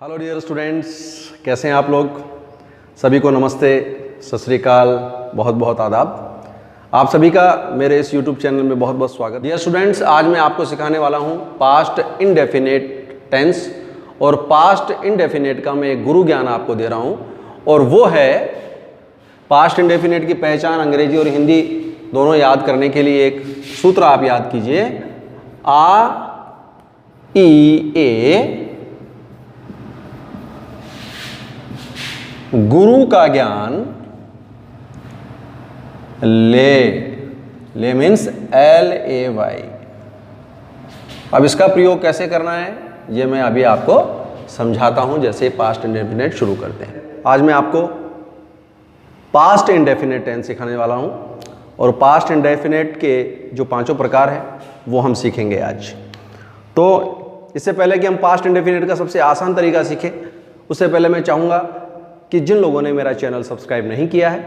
Hello dear students, कैसे हैं आप लोग। सभी को नमस्ते, सत श्री अकाल, बहुत बहुत आदाब। आप सभी का मेरे इस YouTube चैनल में बहुत बहुत स्वागत। डियर स्टूडेंट्स, आज मैं आपको सिखाने वाला हूं पास्ट इंडेफिनिट टेंस, और पास्ट इंडेफिनिट का मैं एक गुरु ज्ञान आपको दे रहा हूं, और वो है पास्ट इंडेफिनिट की पहचान अंग्रेजी और हिंदी दोनों याद करने के लिए एक सूत्र आप याद कीजिए। आ ई ए गुरु का ज्ञान ले मीन्स LAY। अब इसका प्रयोग कैसे करना है ये मैं अभी आपको समझाता हूं। जैसे पास्ट इंडेफिनिट शुरू करते हैं। आज मैं आपको पास्ट इंडेफिनिट टेंस सिखाने वाला हूं, और पास्ट इंडेफिनिट के जो पांचों प्रकार हैं वो हम सीखेंगे आज। तो इससे पहले कि हम पास्ट इंडेफिनिट का सबसे आसान तरीका सीखें, उससे पहले मैं चाहूँगा कि जिन लोगों ने मेरा चैनल सब्सक्राइब नहीं किया है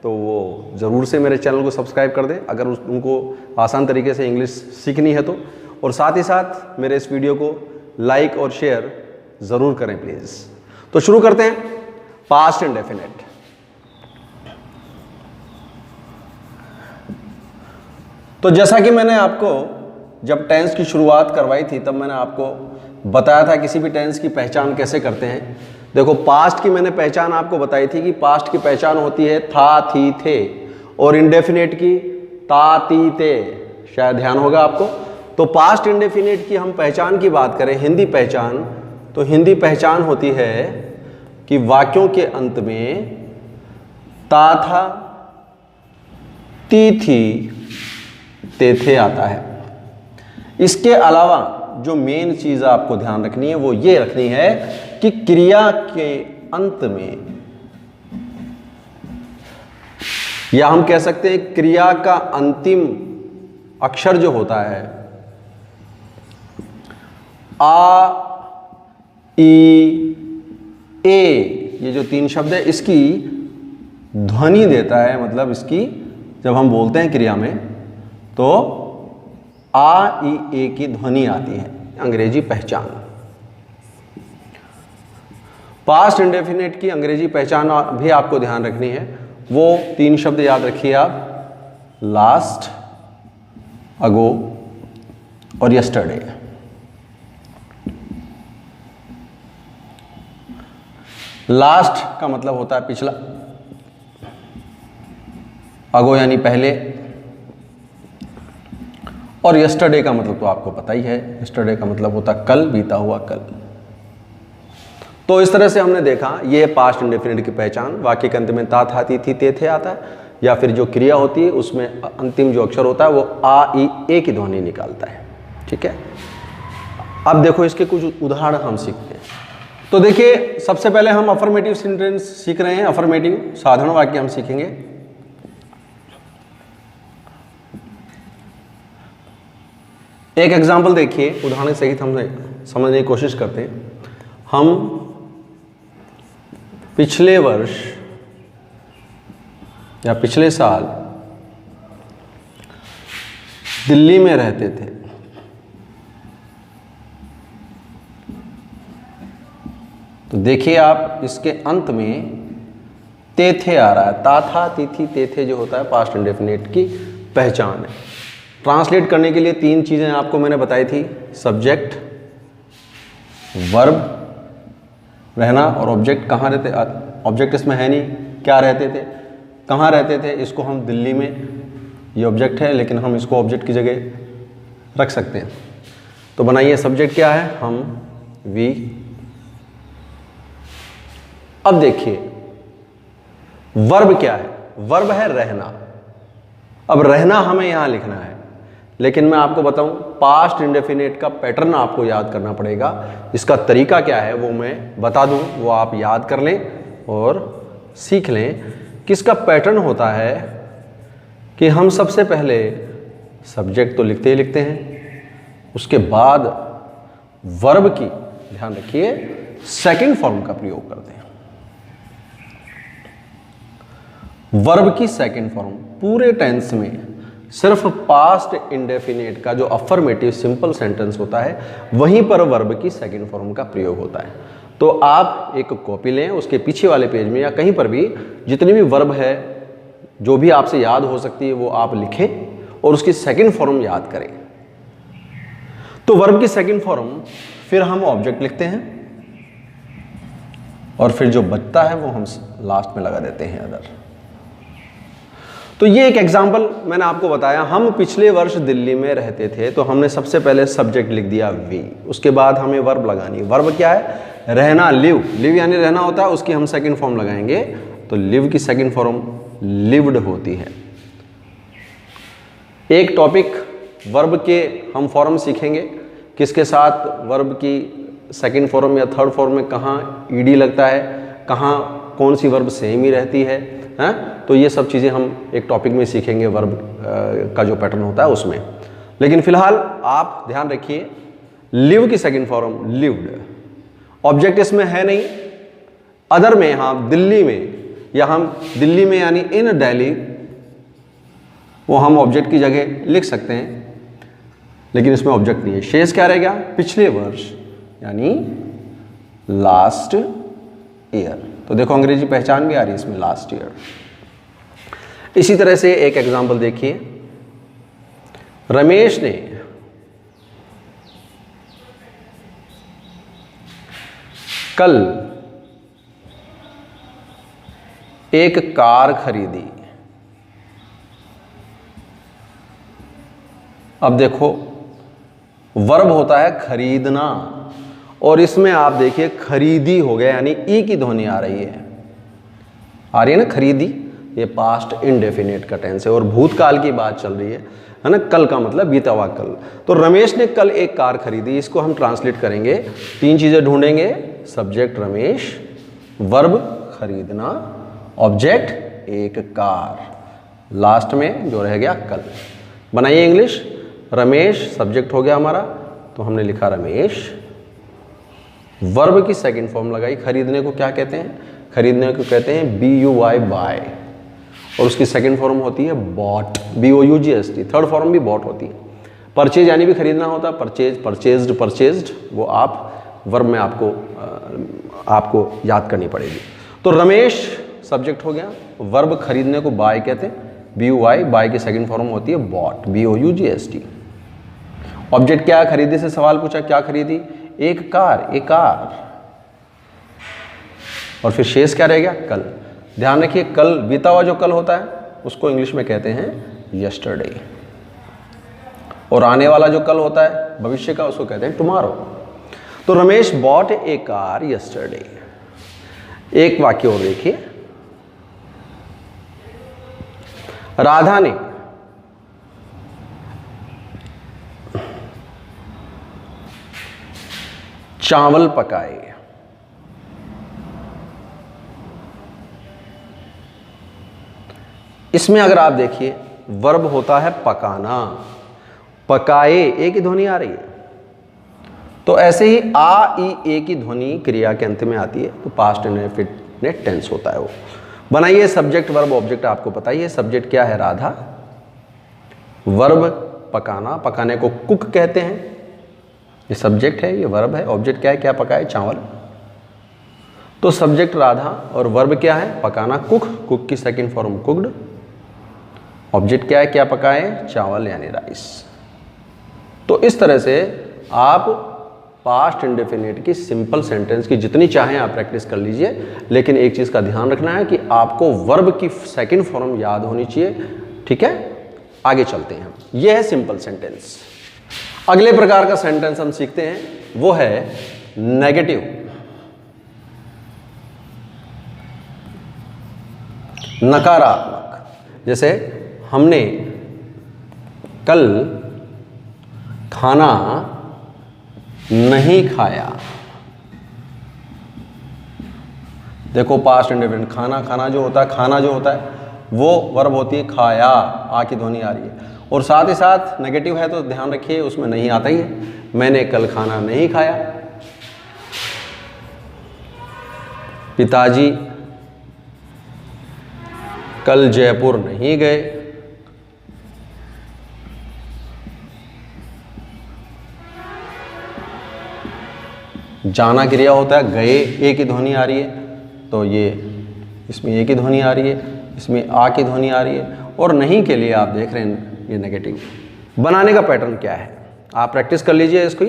तो वो ज़रूर से मेरे चैनल को सब्सक्राइब कर दें, अगर उनको आसान तरीके से इंग्लिश सीखनी है तो। और साथ ही साथ मेरे इस वीडियो को लाइक और शेयर ज़रूर करें प्लीज़। तो शुरू करते हैं पास्ट इंडेफिनिट। तो जैसा कि मैंने आपको जब टेंस की शुरुआत करवाई थी तब मैंने आपको बताया था किसी भी टेंस की पहचान कैसे करते हैं। देखो, पास्ट की मैंने पहचान आपको बताई थी कि पास्ट की पहचान होती है था, थी, थे, और इंडेफिनिट की ता, ती, ते। शायद ध्यान होगा आपको। तो पास्ट इंडेफिनिट की हम पहचान की बात करें, हिंदी पहचान, तो हिंदी पहचान होती है कि वाक्यों के अंत में ता था, ती थी, ते थे आता है। इसके अलावा जो मेन चीज आपको ध्यान रखनी है वो ये रखनी है कि क्रिया के अंत में, या हम कह सकते हैं क्रिया का अंतिम अक्षर जो होता है, आ, ई, ए, ये जो तीन शब्द है इसकी ध्वनि देता है। मतलब इसकी जब हम बोलते हैं क्रिया में तो आ, ई, ए की ध्वनि आती है, अंग्रेजी पहचान। पास्ट इंडेफिनिट की अंग्रेजी पहचान भी आपको ध्यान रखनी है। वो तीन शब्द याद रखिए आप, लास्ट, अगो और यस्टरडे। लास्ट का मतलब होता है पिछला, अगो यानी पहले, और यस्टरडे का मतलब तो आपको पता ही है, यस्टरडे का मतलब होता है कल, बीता हुआ कल। तो इस तरह से हमने देखा ये पास्ट इंडेफिनिट की पहचान। वाक्य के अंत में ता, था, ती, थी, ते, थे आता है, या फिर जो क्रिया होती है उसमें अंतिम जो अक्षर होता है वो आ, ई, ए की ध्वनि निकालता है। ठीक है, अब देखो इसके कुछ उदाहरण हम सीखते हैं। तो देखिए, सबसे पहले हम अफर्मेटिव सेंटेंस सीख रहे हैं। अफर्मेटिव साधारण वाक्य हम सीखेंगे। एक एग्जाम्पल देखिए, उदाहरण सहित हम समझने की कोशिश करते हैं। हम पिछले वर्ष या पिछले साल दिल्ली में रहते थे। तो देखिए आप, इसके अंत में ते थे आ रहा है। ता, था, ती, थी, ते थे जो होता है पास्ट इंडेफिनिट की पहचान है। ट्रांसलेट करने के लिए तीन चीज़ें आपको मैंने बताई थी, सब्जेक्ट, वर्ब रहना, और ऑब्जेक्ट। कहाँ रहते, ऑब्जेक्ट इसमें है नहीं, क्या रहते थे, कहाँ रहते थे। इसको हम दिल्ली में, ये ऑब्जेक्ट है लेकिन हम इसको ऑब्जेक्ट की जगह रख सकते हैं। तो बनाइए, सब्जेक्ट क्या है, हम, वी। अब देखिए वर्ब क्या है, वर्ब है रहना। अब रहना हमें यहां लिखना है, लेकिन मैं आपको बताऊं पास्ट इंडेफिनिट का पैटर्न आपको याद करना पड़ेगा। इसका तरीका क्या है वो मैं बता दूं, वो आप याद कर लें और सीख लें कि इसका पैटर्न होता है कि हम सबसे पहले सब्जेक्ट तो लिखते ही लिखते हैं, उसके बाद वर्ब की, ध्यान रखिए, सेकंड फॉर्म का प्रयोग करते हैं। वर्ब की सेकंड फॉर्म पूरे टेंस में सिर्फ पास्ट इंडेफिनिट का जो अफर्मेटिव सिंपल सेंटेंस होता है वहीं पर वर्ब की सेकंड फॉर्म का प्रयोग होता है। तो आप एक कॉपी लें, उसके पीछे वाले पेज में या कहीं पर भी जितनी भी वर्ब है जो भी आपसे याद हो सकती है वो आप लिखें और उसकी सेकंड फॉर्म याद करें। तो वर्ब की सेकंड फॉर्म, फिर हम ऑब्जेक्ट लिखते हैं और फिर जो बचता है वो हम लास्ट में लगा देते हैं अदर। तो ये एक एग्जाम्पल मैंने आपको बताया। हम पिछले वर्ष दिल्ली में रहते थे, तो हमने सबसे पहले सब्जेक्ट लिख दिया वी, उसके बाद हमें वर्ब लगानी है। वर्ब क्या है? रहना, लिव। लिव यानी रहना होता है, उसकी हम सेकंड फॉर्म लगाएंगे, तो लिव की सेकंड फॉर्म लिव्ड होती है। एक टॉपिक वर्ब के हम फॉर्म सीखेंगे, किसके साथ वर्ब की सेकंड फॉर्म या थर्ड फॉर्म में कहाँ ईडी लगता है, कहाँ कौन सी वर्ब सेम ही रहती है, तो ये सब चीज़ें हम एक टॉपिक में सीखेंगे वर्ब का जो पैटर्न होता है उसमें। लेकिन फिलहाल आप ध्यान रखिए, लिव की सेकंड फॉर्म लिव्ड। ऑब्जेक्ट इसमें है नहीं, अदर में, हाँ दिल्ली में, या हम दिल्ली में यानी इन दिल्ली, वो हम ऑब्जेक्ट की जगह लिख सकते हैं, लेकिन इसमें ऑब्जेक्ट नहीं है। शेष क्या रहेगा? पिछले वर्ष यानी लास्ट ईयर। तो देखो अंग्रेजी पहचान भी आ रही है इसमें, लास्ट ईयर। इसी तरह से एक एग्जांपल देखिए, रमेश ने कल एक कार खरीदी। अब देखो वर्ब होता है खरीदना, और इसमें आप देखिए खरीदी हो गया, यानी ई की ध्वनि आ रही है ना, खरीदी। ये पास्ट इंडेफिनिट का टेंस है और भूतकाल की बात चल रही है ना। कल का मतलब बीता हुआ कल। तो रमेश ने कल एक कार खरीदी, इसको हम ट्रांसलेट करेंगे, तीन चीजें ढूंढेंगे, सब्जेक्ट रमेश, वर्ब खरीदना, ऑब्जेक्ट एक कार, लास्ट में जो रह गया कल। बनाइए इंग्लिश। रमेश सब्जेक्ट हो गया हमारा, तो हमने लिखा रमेश, वर्ब की सेकंड फॉर्म लगाई। खरीदने को क्या कहते हैं? खरीदने को कहते हैं BUY, बाय, और उसकी सेकंड फॉर्म होती है बॉट, BOUGST। थर्ड फॉर्म भी बॉट होती है। परचेज यानी भी खरीदना होता है, परचेज, परचेज्ड, परचेज्ड, वो आप वर्ब में आपको याद करनी पड़ेगी। तो रमेश सब्जेक्ट हो गया, वर्ब खरीदने को बाय कहते हैं, BUY, बाय की सेकंड फॉर्म होती है बॉट, BOUGST। ऑब्जेक्ट क्या है? खरीदी से सवाल पूछा, क्या खरीदी? एक कार, एक कार। और फिर शेष क्या रहेगा? कल। ध्यान रखिए, कल बीता हुआ जो कल होता है उसको इंग्लिश में कहते हैं यस्टरडे, और आने वाला जो कल होता है भविष्य का, उसको कहते हैं टुमारो। तो रमेश बॉट ए कार यस्टरडे। एक वाक्य और देखिए, राधा ने चावल पकाए। इसमें अगर आप देखिए वर्ब होता है पकाना, पकाए, ए की ध्वनि आ रही है, तो ऐसे ही आ ई ए की ध्वनि क्रिया के अंत में आती है, तो पास्ट इंडेफिनिट टेंस होता है वो। बनाइए सब्जेक्ट वर्ब ऑब्जेक्ट। आपको पता ही है सब्जेक्ट क्या है? राधा, वर्ब पकाना, पकाने को कुक कहते हैं, ये सब्जेक्ट है, ये वर्ब है। ऑब्जेक्ट क्या है? क्या पकाए? चावल। तो सब्जेक्ट राधा और वर्ब क्या है? पकाना, कुक, कुक की सेकंड फॉर्म कुक्ड। ऑब्जेक्ट क्या है? क्या पकाए? चावल यानी राइस। तो इस तरह से आप पास्ट इंडेफिनिट की सिंपल सेंटेंस की जितनी चाहें आप प्रैक्टिस कर लीजिए, लेकिन एक चीज का ध्यान रखना है कि आपको वर्ब की सेकंड फॉर्म याद होनी चाहिए। ठीक है, आगे चलते हैं। यह है सिंपल सेंटेंस। अगले प्रकार का सेंटेंस हम सीखते हैं, वो है नेगेटिव। नकारात्मक। जैसे हमने कल खाना नहीं खाया। देखो पास्ट इंडेफिनिट, खाना, खाना जो होता है, खाना जो होता है वो वर्ब होती है खाया, आ की ध्वनि आ रही है, और साथ ही साथ नेगेटिव है तो ध्यान रखिए उसमें नहीं आता ही है। मैंने कल खाना नहीं खाया। पिताजी कल जयपुर नहीं गए। जाना क्रिया होता है, गए ए की ध्वनि आ रही है तो ये इसमें ए की ध्वनि आ रही है, इसमें आ की ध्वनि आ रही है, और नहीं के लिए आप देख रहे हैं ये नेगेटिव। बनाने का पैटर्न क्या है आप प्रैक्टिस कर लीजिए इसको,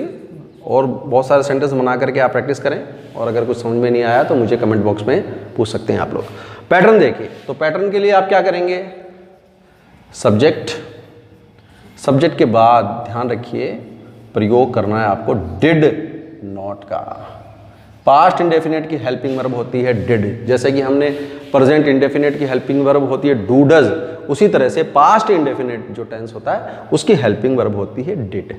और बहुत सारे सेंटेंस बना करके आप प्रैक्टिस करें, और अगर कुछ समझ में नहीं आया तो मुझे कमेंट बॉक्स में पूछ सकते हैं आप लोग। पैटर्न देखिए, तो पैटर्न के लिए आप क्या करेंगे, सब्जेक्ट, सब्जेक्ट के बाद ध्यान रखिए प्रयोग करना है आपको डिड नॉट का। पास्ट इंडेफिनिट की हेल्पिंग वर्ब होती है डिड, जैसे कि हमने प्रेजेंट इंडेफिनिट की हेल्पिंग वर्ब होती है डू डज, उसी तरह से पास्ट इंडेफिनिट जो टेंस होता है उसकी हेल्पिंग वर्ब होती है डिड।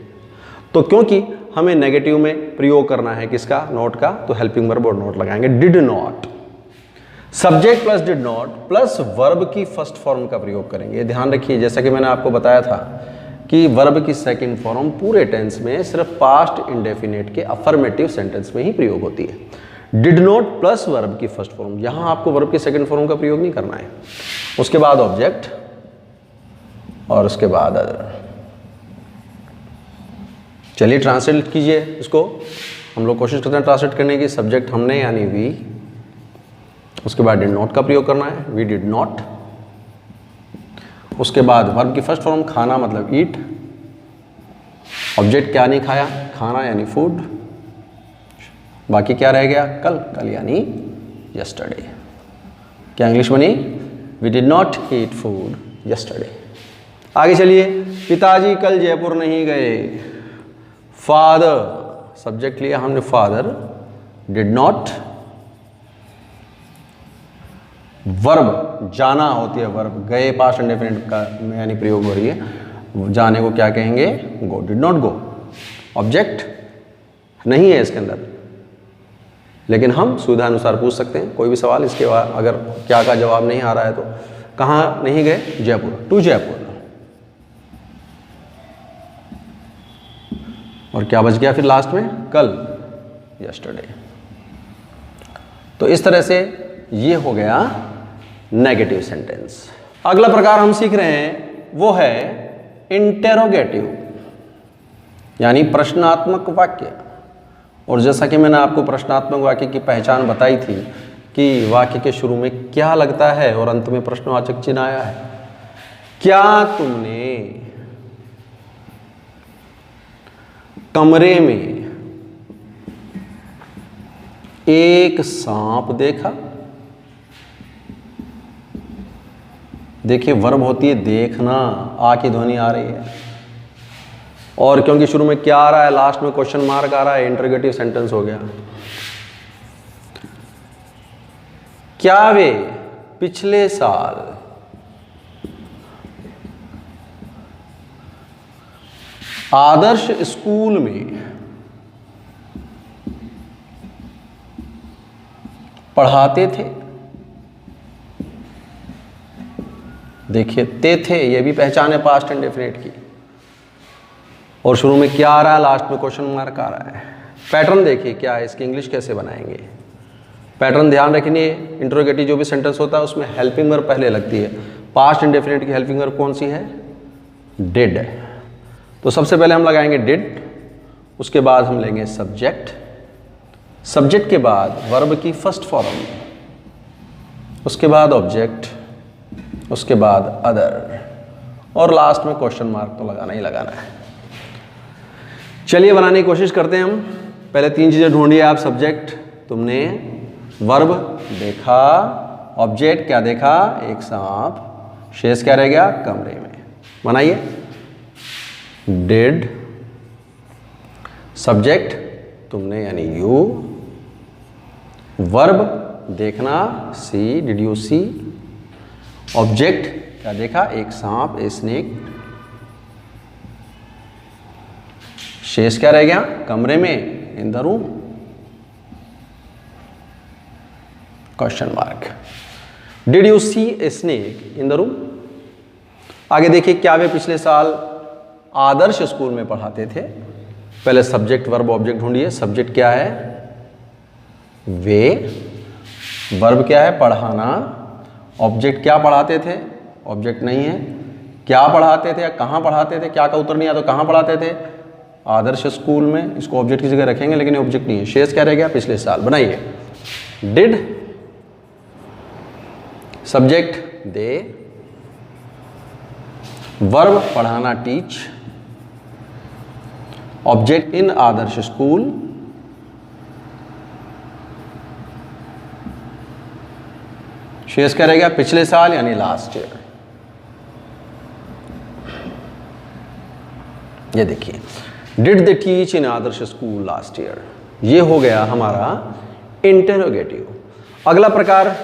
तो क्योंकि हमें नेगेटिव में प्रयोग करना है किसका, नॉट का, तो हेल्पिंग वर्ब और नॉट लगाएंगे, did not. Subject plus did not plus verb की फर्स्ट फॉर्म का प्रयोग करेंगे। ध्यान रखिए, जैसा कि मैंने आपको बताया था कि वर्ब की सेकंड फॉर्म पूरे टेंस में सिर्फ पास्ट इंडेफिनिट के अफर्मेटिव सेंटेंस में ही प्रयोग होती है। डिड नॉट प्लस वर्ब की फर्स्ट फॉर्म, यहां आपको वर्ब की सेकंड फॉर्म का प्रयोग नहीं करना है। उसके बाद ऑब्जेक्ट और उसके बाद अदर। चलिए ट्रांसलेट कीजिए इसको, हम लोग कोशिश करते हैं ट्रांसलेट करने की। सब्जेक्ट हमने यानी वी, उसके बाद डिड नॉट का प्रयोग करना है, वी डिड नॉट। उसके बाद वर्ब की फर्स्ट फॉर्म खाना मतलब ईट, ऑब्जेक्ट क्या नहीं खाया, खाना यानी फूड, बाकी क्या रह गया, कल, कल यानी यस्टरडे। क्या इंग्लिश बनी, we did not eat food yesterday. आगे चलिए, पिताजी कल जयपुर नहीं गए। फादर, सब्जेक्ट लिया हमने फादर, डिड नॉट। वर्ब जाना होती है, वर्ब गए पास्ट इंडेफिनिट का यानी प्रयोग हो रही है, जाने को क्या कहेंगे, गो, डिड नॉट गो। ऑब्जेक्ट नहीं है इसके अंदर, लेकिन हम सुविधा अनुसार पूछ सकते हैं कोई भी सवाल। इसके बाद अगर क्या का जवाब नहीं आ रहा है तो कहाँ नहीं गए, जयपुर, टू जयपुर। और क्या बच गया फिर लास्ट में, कल, यस्टरडे। तो इस तरह से ये हो गया नेगेटिव सेंटेंस। अगला प्रकार हम सीख रहे हैं वो है इंटेरोगेटिव यानी प्रश्नात्मक वाक्य। और जैसा कि मैंने आपको प्रश्नात्मक वाक्य की पहचान बताई थी कि वाक्य के शुरू में क्या लगता है और अंत में प्रश्नवाचक चिन्ह आया है। क्या तुमने कमरे में एक सांप देखा। देखिए वर्ब होती है देखना, आ की ध्वनि आ रही है, और क्योंकि शुरू में क्या आ रहा है, लास्ट में क्वेश्चन मार्क आ रहा है, इंटरोगेटिव सेंटेंस हो गया। क्या वे पिछले साल आदर्श स्कूल में पढ़ाते थे। देखिए ते थे, ये भी पहचान है पास्ट इंडेफिनिट की, और शुरू में क्या आ रहा है, लास्ट में क्वेश्चन मार्क आ रहा है। पैटर्न देखिए क्या है, इसकी इंग्लिश कैसे बनाएंगे। पैटर्न ध्यान रखिए, इंटरोगेटिव जो भी सेंटेंस होता है उसमें हेल्पिंग वर्ब पहले लगती है। पास्ट इंडेफिनिट की हेल्पिंग वर्ब कौन सी है, डिड। तो सबसे पहले हम लगाएंगे डिड, उसके बाद हम लेंगे सब्जेक्ट, सब्जेक्ट के बाद वर्ब की फर्स्ट फॉर्म, उसके बाद ऑब्जेक्ट, उसके बाद अदर, और लास्ट में क्वेश्चन मार्क तो लगाना ही लगाना है। चलिए बनाने की कोशिश करते हैं हम। पहले तीन चीजें ढूंढिए आप, सब्जेक्ट तुमने, वर्ब देखा, ऑब्जेक्ट क्या देखा, एक सांप, शेष क्या रह गया, कमरे में। बनाइए, डिड, सब्जेक्ट तुमने यानी यू, वर्ब देखना, सी, डिड यू सी, ऑब्जेक्ट क्या देखा, एक सांप, ए स्नेक, शेष क्या रह गया, कमरे में, in the room, question mark. Did you see a snake in the room. आगे देखिए, क्या वे पिछले साल आदर्श स्कूल में पढ़ाते थे। पहले सब्जेक्ट वर्ब ऑब्जेक्ट ढूंढिए। सब्जेक्ट क्या है, वे, वर्ब क्या है, पढ़ाना, ऑब्जेक्ट क्या पढ़ाते थे, ऑब्जेक्ट नहीं है, क्या पढ़ाते थे या कहाँ पढ़ाते थे, क्या का उत्तर नहीं आया तो कहाँ पढ़ाते थे, आदर्श स्कूल में, इसको ऑब्जेक्ट की जगह रखेंगे लेकिन ये ऑब्जेक्ट नहीं है। शेष क्या रह गया? पिछले साल। बनाइए, डिड, सब्जेक्ट दे, वर्ब पढ़ाना teach, object in Adarsh school, शेष क्या रहेगा? पिछले साल यानी लास्ट ईयर। ये देखिए, did they teach in Adarsh school last year, ये हो गया हमारा इंटेरोगेटिव। अगला प्रकार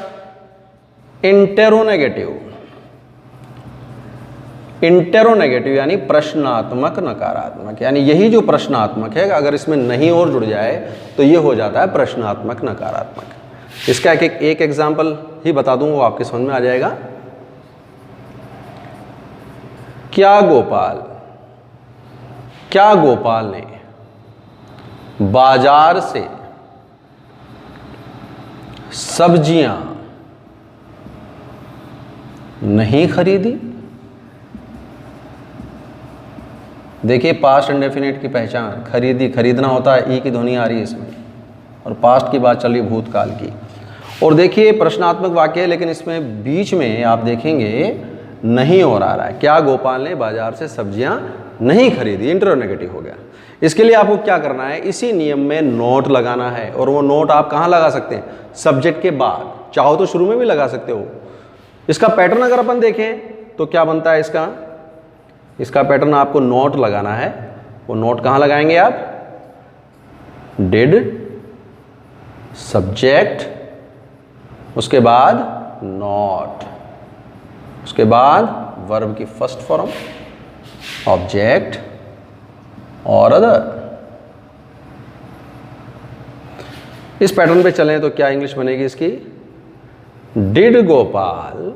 इंटेरोनेगेटिव। इंटेरोनेगेटिव यानी प्रश्नात्मक नकारात्मक, यानी यही जो प्रश्नात्मक है अगर इसमें नहीं और जुड़ जाए तो ये हो जाता है प्रश्नात्मक नकारात्मक। इसका एक एग्जाम्पल ही बता दूं, वो आपके समझ में आ जाएगा। क्या गोपाल ने बाजार से सब्जियां नहीं खरीदी? देखिए, पास्ट इंडेफिनिट की पहचान, खरीदना होता है, ई की ध्वनि आ रही है इसमें, और पास्ट की बात चल रही भूतकाल की। और देखिए प्रश्नात्मक वाक्य है लेकिन इसमें बीच में आप देखेंगे नहीं और आ रहा है। क्या गोपाल ने बाजार से सब्जियां नहीं खरीदी, इंटरोनेगेटिव हो गया। इसके लिए आपको क्या करना है, इसी नियम में नोट लगाना है, और वो नोट आप कहाँ लगा सकते हैं? सब्जेक्ट के बाद, चाहो तो शुरू में भी लगा सकते हो। इसका पैटर्न अगर अपन देखें तो क्या बनता है इसका पैटर्न आपको नोट लगाना है। वो नोट कहाँ लगाएंगे आप? डिड, सब्जेक्ट, उसके बाद नॉट, उसके बाद वर्ब की फर्स्ट फॉर्म, ऑब्जेक्ट और अदर। इस पैटर्न पे चलें तो क्या इंग्लिश बनेगी इसकी? डिड गोपाल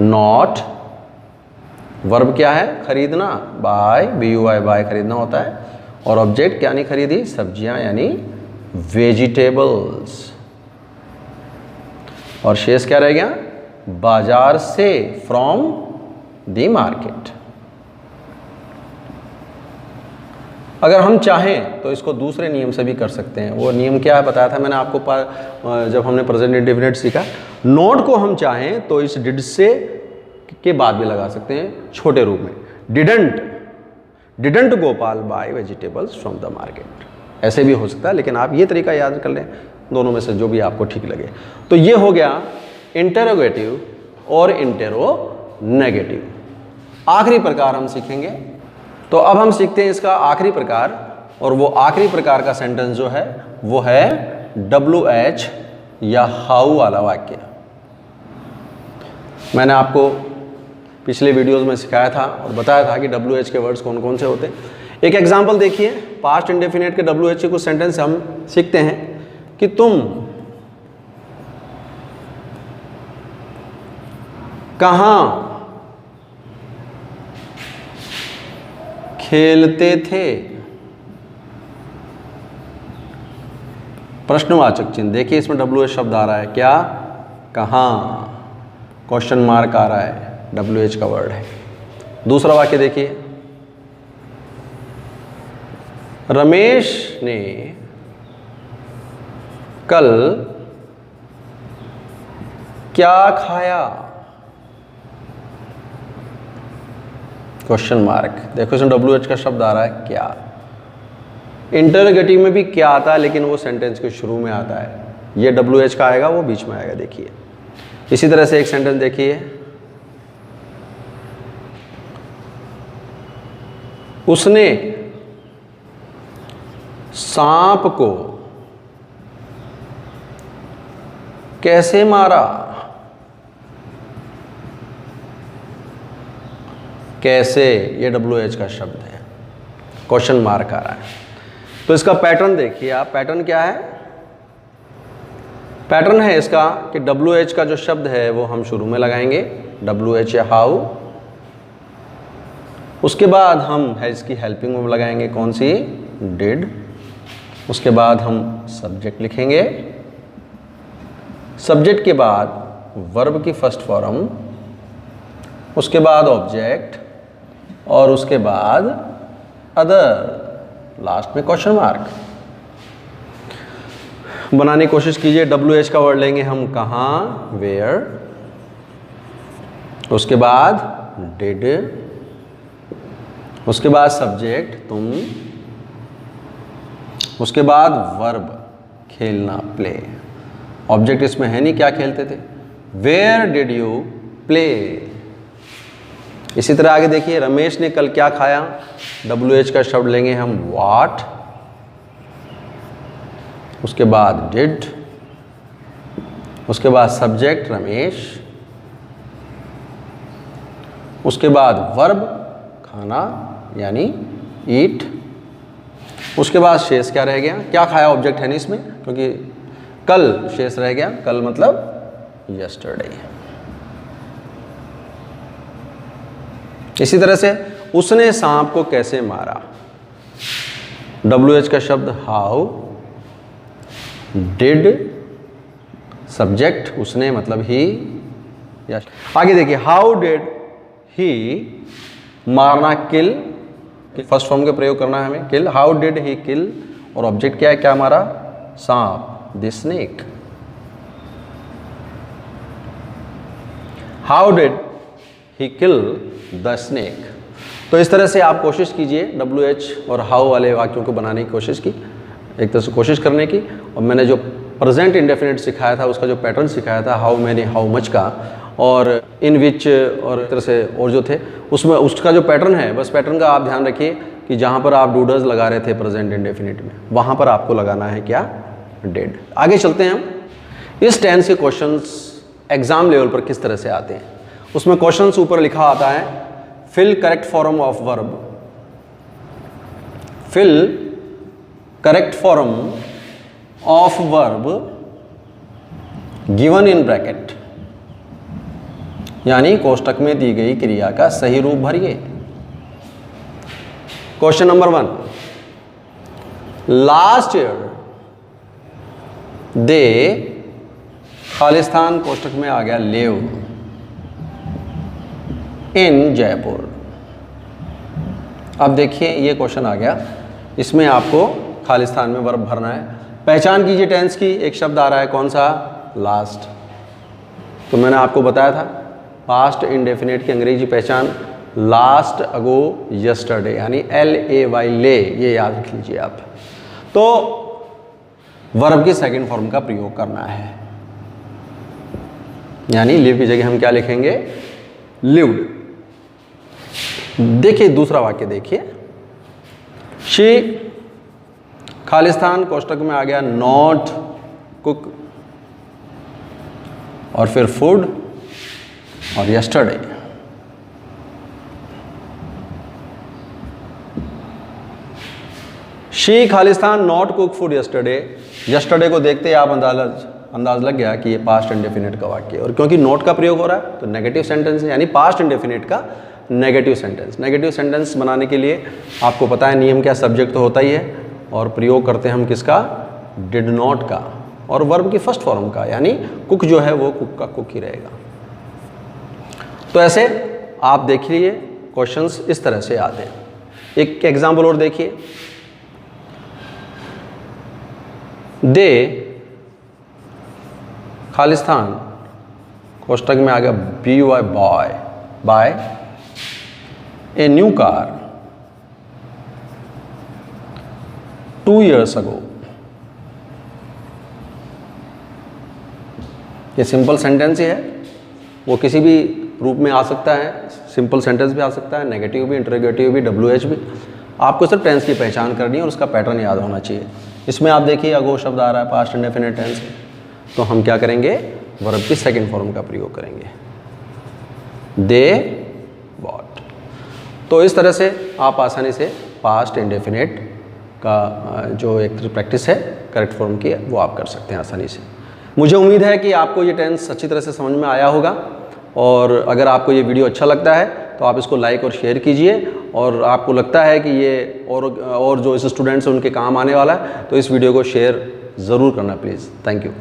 नॉट, वर्ब क्या है? खरीदना, बाय, BUY बाय खरीदना होता है, और ऑब्जेक्ट क्या नहीं खरीदी? सब्जियां यानी वेजिटेबल्स, और शेष क्या रह गया? बाजार से, फ्रॉम द मार्केट। अगर हम चाहें तो इसको दूसरे नियम से भी कर सकते हैं। वो नियम क्या है बताया था मैंने आपको जब हमने प्रेजेंट इंडेफिनिट सीखा। नोट को हम चाहें तो इस डिड से के बाद भी लगा सकते हैं छोटे रूप में। Didn't Gopal bye vegetables from the market, ऐसे भी हो सकता है, लेकिन आप ये तरीका याद कर लें, दोनों में से जो भी आपको ठीक लगे। तो ये हो गया इंटेरोगेटिव और इंटेरोनेगेटिव। आखिरी प्रकार हम सीखेंगे। तो अब हम सीखते हैं इसका आखिरी प्रकार, और वो आखिरी प्रकार का सेंटेंस जो है वो है WH या हाउ वाला वाक्य। मैंने आपको पिछले वीडियोस में सिखाया था और बताया था कि WH के वर्ड्स कौन कौन से होते हैं। एक एग्जांपल देखिए, पास्ट इंडेफिनिट के WH के कुछ सेंटेंस हम सीखते हैं कि तुम कहाँ खेलते थे? प्रश्नवाचक चिन्ह, देखिए इसमें WH शब्द आ रहा है, क्या, कहाँ, क्वेश्चन मार्क आ रहा है, WH का वर्ड है। दूसरा वाक्य देखिए, रमेश ने कल क्या खाया? क्वेश्चन मार्क, देखो इसमें WH का शब्द आ रहा है, क्या। इंटरोगेटिव में भी क्या आता है लेकिन वो सेंटेंस के शुरू में आता है, ये WH का आएगा, वो बीच में आएगा। देखिए इसी तरह से एक सेंटेंस देखिए, उसने सांप को कैसे मारा? कैसे, ये WH का शब्द है, क्वेश्चन मार्क आ रहा है। तो इसका पैटर्न देखिए आप, पैटर्न क्या है? पैटर्न है इसका कि WH का जो शब्द है वो हम शुरू में लगाएंगे, WH या हाउ। उसके बाद हम है इसकी हेल्पिंग में लगाएंगे, कौन सी? डिड। उसके बाद हम सब्जेक्ट लिखेंगे, सब्जेक्ट के बाद वर्ब की फर्स्ट फॉर्म, उसके बाद ऑब्जेक्ट, और उसके बाद अदर, लास्ट में क्वेश्चन मार्क। बनाने की कोशिश कीजिए। WH का वर्ड लेंगे हम कहाँ, वेयर, उसके बाद डिड, उसके बाद सब्जेक्ट तुम, उसके बाद वर्ब खेलना, प्ले। ऑब्जेक्ट इसमें है नहीं, क्या खेलते थे, वेयर डिड यू प्ले। इसी तरह आगे देखिए, रमेश ने कल क्या खाया, WH का शब्द लेंगे हम व्हाट, उसके बाद डिड, उसके बाद सब्जेक्ट रमेश, उसके बाद वर्ब खाना यानी ईट, उसके बाद शेष क्या रह गया, क्या खाया ऑब्जेक्ट है नहीं इसमें क्योंकि कल शेष रह गया, कल मतलब यस्टरडे। इसी तरह से उसने सांप को कैसे मारा, WH का शब्द हाउ, डिड, सब्जेक्ट उसने मतलब ही। आगे देखिए, हाउ डिड ही मारना, किल, फर्स्ट फॉर्म का प्रयोग करना है हमें, किल। हाउ डिड ही किल, और ऑब्जेक्ट क्या है, क्या मारा, सांप, the snake. How did he kill the snake. तो इस तरह से आप कोशिश कीजिए WH और हाउ वाले वाक्यों को बनाने की कोशिश की, एक तरह से कोशिश करने की। और मैंने जो प्रेजेंट इंडेफिनिट सिखाया था उसका जो पैटर्न सिखाया था, हाउ मैनी, हाउ मच का, और इन विच, और एक तरह से और जो थे उसमें उसका जो पैटर्न है, बस पैटर्न का आप ध्यान रखिए कि जहाँ पर आप डूडर्स लगा रहे थे प्रेजेंट इंडेफिनिट में, वहाँ पर आपको लगाना है क्या, डेड। आगे चलते हैं हम। इस टेंस के क्वेश्चंस एग्जाम लेवल पर किस तरह से आते हैं, उसमें क्वेश्चंस ऊपर लिखा आता है, fill correct form of verb, fill correct form of verb given in bracket, यानी कोष्टक में दी गई क्रिया का सही रूप भरिए। क्वेश्चन नंबर 1, लास्ट ईयर दे, खालिस्तान कोष्टक में आ गया लिव, इन जयपुर। अब देखिए ये क्वेश्चन आ गया, इसमें आपको खालिस्तान में वर्ब भरना है। पहचान कीजिए टेंस की, एक शब्द आ रहा है कौन सा, लास्ट। तो मैंने आपको बताया था पास्ट इंडेफिनिट की अंग्रेजी पहचान लास्ट, अगो, यस्टरडे, यानी LAY, ले, ये याद रख लीजिए आप। तो वर्ब की सेकंड फॉर्म का प्रयोग करना है, यानी लिव की जगह हम क्या लिखेंगे, लिव्ड। देखिए दूसरा वाक्य देखिए, शी, खालिस्तान कोष्टक में आ गया नॉट कुक, और फिर फूड और yesterday. She Khalistan not cook food yesterday. Yesterday को देखते ही आप अंदाज लग गया कि ये पास्ट इंडेफिनिट का वाक्य है, और क्योंकि नॉट का प्रयोग हो रहा है तो नेगेटिव सेंटेंस है, यानी पास्ट इंडेफिनिट का नेगेटिव सेंटेंस। नेगेटिव सेंटेंस बनाने के लिए आपको पता है नियम क्या, सब्जेक्ट तो होता ही है, और प्रयोग करते हैं हम किसका, डिड नॉट का, और वर्ब की फर्स्ट फॉर्म का, यानी कुक जो है वो कुक का कुक ही रहेगा। तो ऐसे आप देखिए क्वेश्चंस इस तरह से आते हैं। एक एग्जाम्पल और देखिए, दे, खालिस्तान कोष्टक में आ गया BY, boy, buy a new car 2 years ago। ये सिंपल सेंटेंस ही है, वो किसी भी रूप में आ सकता है, सिंपल सेंटेंस भी आ सकता है, नेगेटिव भी, इंटरोगेटिव भी, WH भी। आपको सिर्फ टेंस की पहचान करनी है और उसका पैटर्न याद होना चाहिए। इसमें आप देखिए अगो शब्द आ रहा है, पास्ट इंडेफिनिट टेंस है, तो हम क्या करेंगे, वर्ब की सेकंड फॉर्म का प्रयोग करेंगे, दे, बॉट। तो इस तरह से आप आसानी से पास्ट इंडेफिनिट का जो एक प्रैक्टिस है करेक्ट फॉर्म की, वो आप कर सकते हैं आसानी से। मुझे उम्मीद है कि आपको ये टेंस अच्छी तरह से समझ में आया होगा, और अगर आपको ये वीडियो अच्छा लगता है तो आप इसको लाइक और शेयर कीजिए, और आपको लगता है कि ये और जो इस स्टूडेंट्स हैं उनके काम आने वाला है तो इस वीडियो को शेयर ज़रूर करना प्लीज़। Thank you.